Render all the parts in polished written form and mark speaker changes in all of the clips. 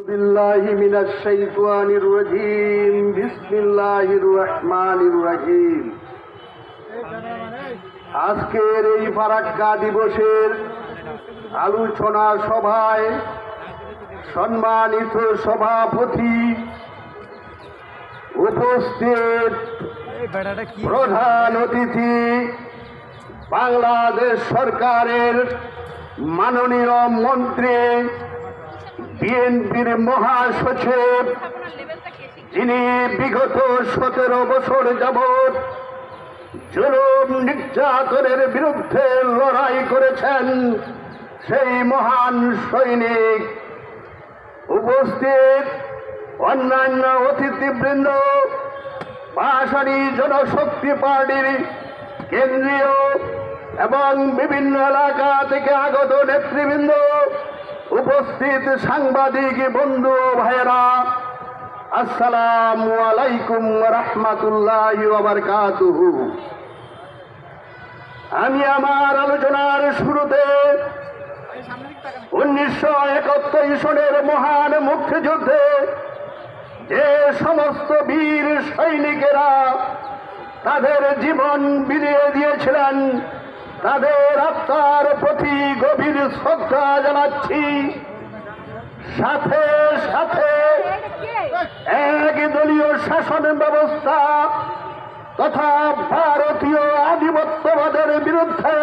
Speaker 1: বিল্লাহি মিনাশ শাইতানির রাজিম বিসমিল্লাহির রহমানির রহিম। আজকের এই ফারাক্কা দিবসের আলোচনা সভায় সম্মানিত সভাপতি, উপস্থিত প্রধান অতিথি, বাংলাদেশ সরকারের মাননীয় মন্ত্রী, বিএনপির মহাসচিব, যিনি বিগত 17 বছর যাবৎ জুলুম নির্যাতনের বিরুদ্ধে লড়াই করেছেন, সেই মহান সৈনিক, উপস্থিত অন্যান্য অতিথিবৃন্দ, পাশাড়ি জনশক্তি পার্টির কেন্দ্রীয় এবং বিভিন্ন এলাকা থেকে আগত নেতৃবৃন্দ, উপস্থিত সাংবাদিক বন্ধু ভাইয়েরা, আসসালামু আলাইকুম ওয়া রাহমাতুল্লাহি ওয়া বারাকাতুহু। আমি আমার আলোচনার শুরুতে 1971 সনের মহান মুক্তিযুদ্ধে যে সমস্ত বীর সৈনিকেরা তাদের জীবন বিলিয়ে দিয়েছিলেন, তাদের আত্মার প্রতি গভীর শ্রদ্ধা জানাচ্ছি। সাথে সাথে একদলীয় শাসন ব্যবস্থা তথা ভারতীয় আধিপত্যবাদের বিরুদ্ধে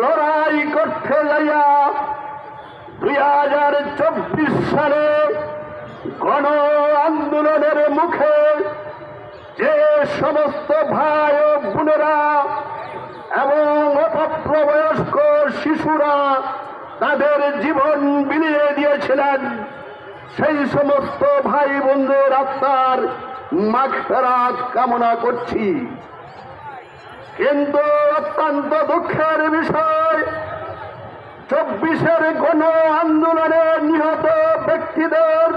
Speaker 1: লড়াই করতে যাইয়া 2024 সালে গণ আন্দোলনের মুখে যে সমস্ত ভাই ও বোনেরা এবং অপ্রাপ্তবয়স্ক শিশুরা তাদের জীবন বিলিয়ে দিয়েছিলেন, সেই সমস্ত ভাই বোনদের আত্মার মাগফিরাত কামনা করছি। কিন্তু অত্যন্ত দুঃখের বিষয়, 24-এর গণ আন্দোলনে নিহত ব্যক্তিদের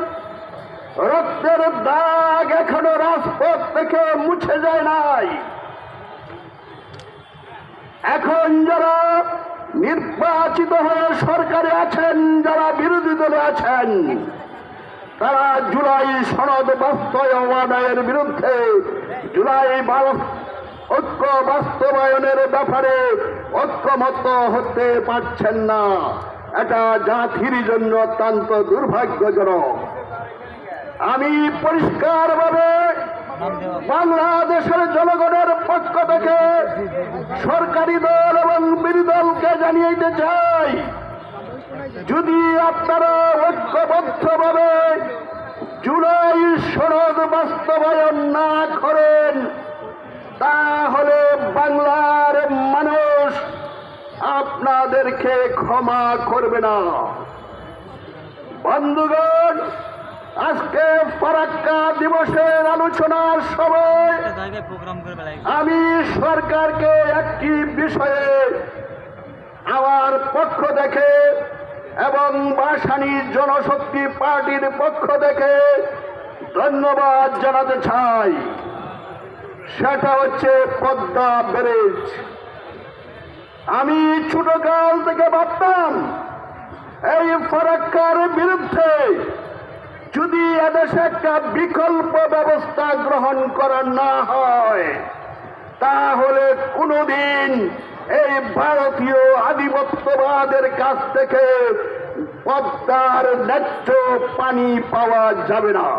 Speaker 1: রক্তের দাগ এখনো রাজপথ থেকে মুছে যায় নাই। এখন যারা নির্বাচিত হয়ে সরকারে আছেন, যারা বিরোধী দলে আছেন, তারা জুলাই সনদ বাস্তবায়নের বিরুদ্ধে, জুলাই ঐক্য বাস্তবায়নের ব্যাপারে ঐক্যমত হতে পারছেন না। এটা জাতির জন্য অত্যন্ত দুর্ভাগ্যজনক। আমি পরিষ্কারভাবে বাংলাদেশের জনগণের পক্ষ থেকে সরকারি দল এবং বিরোধী দলকে জানিয়ে চাই, যদি আপনারা ঐক্যবদ্ধভাবে জুলাই সনদ বাস্তবায়ন না করেন, তাহলে বাংলার মানুষ আপনাদেরকে ক্ষমা করবে না। বন্ধুগণ, আজকে ফারাক্কা দিবসের আলোচনার সময় আমি সরকারকে একটি বিষয়ে আমার পক্ষ থেকে এবং ভাসানী জনশক্তি পার্টির পক্ষ থেকে ধন্যবাদ জানাতে চাই। সেটা হচ্ছে পদ্মা ব্যারেজ। আমি ছোটকাল থেকে ভাবতাম এই ফারাক্কার বিরুদ্ধে যদি এদেশে একটা বিকল্প ব্যবস্থা গ্রহণ করা না হয়, তাহলে কোনোদিন এই ভারতীয় আধিপত্যবাদের কাছ থেকে পদ্মার ন্যায্য পানি পাওয়া যাবে না।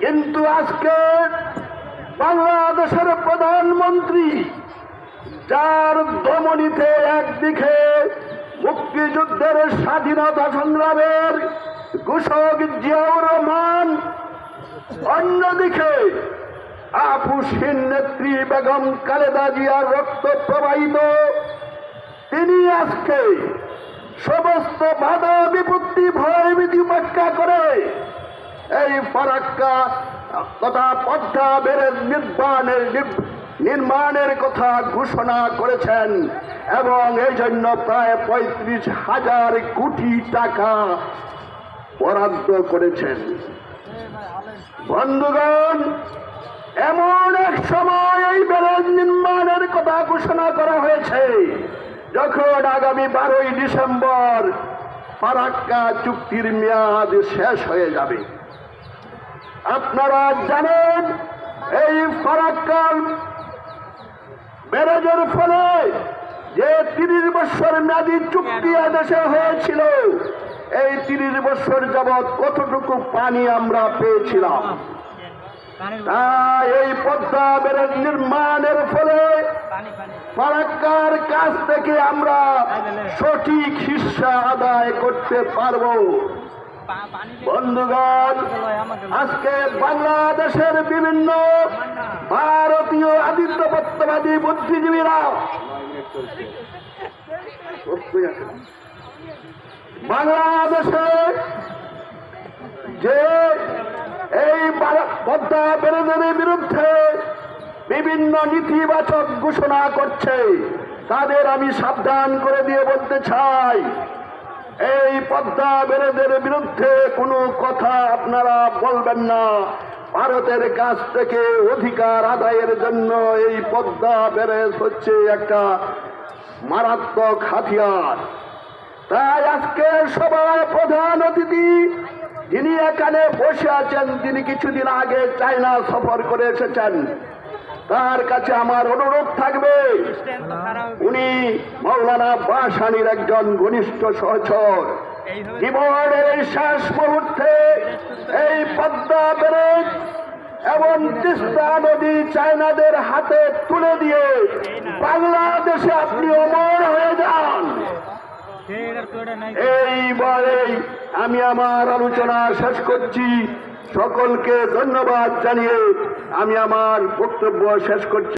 Speaker 1: কিন্তু আজকে বাংলাদেশের প্রধানমন্ত্রী, যার দমনীতে একদিকে মুক্তিযুদ্ধের স্বাধীনতা সংগ্রামের ঘোষক জিয়াউর রহমান, অন্যদিকে আপুসীন নেত্রী বেগম খালেদা জিয়ার রক্ত প্রবাহিত, তিনি আজকে সমস্ত বাধা বিপত্তি ভয়ভীতি উপেক্ষা করে এই ফারাক্কা তথা পদ্মা ব্যারেজ নির্মাণের কথা ঘোষণা করেছেন এবং এই জন্য প্রায় 35,000 কোটি টাকা বরাদ্দ করেছেন। বন্ধুগণ, এমন এক সময় এই ব্যারেজ নির্মাণের কথা ঘোষণা করা হয়েছে যখন আগামী 12ই ডিসেম্বর ফারাক্কা চুক্তির মেয়াদ শেষ হয়ে যাবে। আপনারা জানেন এই ফারাক্কা ব্যারেজের ফলে যে 30 বছর মেয়াদী চুক্তি এদেশে হয়েছিল, এই 30 বছর যাবৎ কতটুকু পানি আমরা পেয়েছিলাম। তাই এই পদ্মা ব্যারেজ নির্মাণের ফলে ফারাক্কার কাছ থেকে আমরা সঠিক হিস্সা আদায় করতে পারব। বন্ধুগণ, আজকে বাংলাদেশের বিভিন্ন ভারতীয় আধিপত্যবাদী বুদ্ধিজীবীরা বাংলাদেশে যে এই পদ্মা ব্যারেজের বিরুদ্ধে বিভিন্ন নেতিবাচক ঘোষণা করছে, তাদের আমি সাবধান করে দিয়ে বলতে চাই, এই পদ্মা ব্যারেজের বিরুদ্ধে কোনো কথা আপনারা বলবেন না। ভারতের কাছ থেকে অধিকার আদায়ের জন্য এই পদ্মা ব্যারেজ হচ্ছে একটা মারাত্মক হাতিয়ার। তাই আজকে সবার প্রধান অতিথি যিনি এখানে বসে আছেন, তিনি কিছুদিন আগে চায়না সফর করে এসেছেন, তার কাছে আমার অনুরোধ থাকবে, উনি মৌলানা ভাসানীর একজন ঘনিষ্ঠ সহচর। জীবনের এই শেষ মুহূর্তে এই পদ্মা ব্যারেজ এবং তিস্তা নদী চায়নাদের হাতে তুলে দিয়ে বাংলাদেশে আপনি অমর হয়ে যান। এইবারেই আমি আমার আলোচনা শেষ করছি। সকলকে ধন্যবাদ জানিয়ে আমি আমার বক্তব্য শেষ করছি।